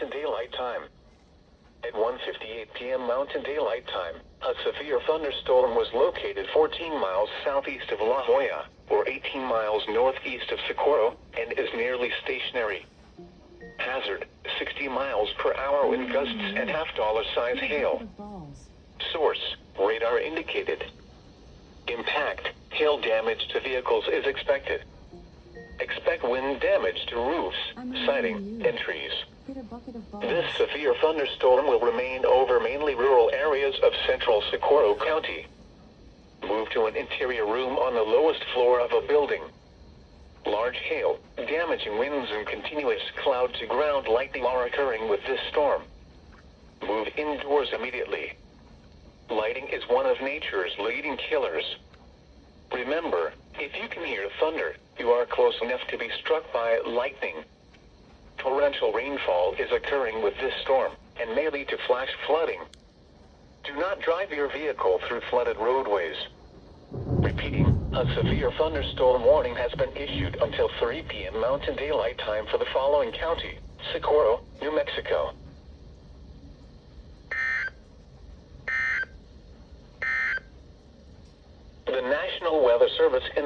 Mountain Daylight Time. At 1:58 p.m. Mountain Daylight Time, a severe thunderstorm was located 14 miles southeast of La Jolla, or 18 miles northeast of Socorro, and is nearly stationary. Hazard, 60 miles per hour wind gusts and half-dollar size hail. Source, radar indicated. Impact, hail damage to vehicles is expected. Expect wind damage to roofs, siding, and trees. This severe thunderstorm will remain over mainly rural areas of central Socorro County. Move to an interior room on the lowest floor of a building. Large hail, damaging winds and continuous cloud-to-ground lightning are occurring with this storm. Move indoors immediately. Lighting is one of nature's leading killers. Remember, if you can hear thunder, you are close enough to be struck by lightning. Torrential rainfall is occurring with this storm, and may lead to flash flooding. Do not drive your vehicle through flooded roadways. Repeating, a severe thunderstorm warning has been issued until 3 p.m. Mountain Daylight Time for the following county: Socorro, New Mexico. The National Weather Service in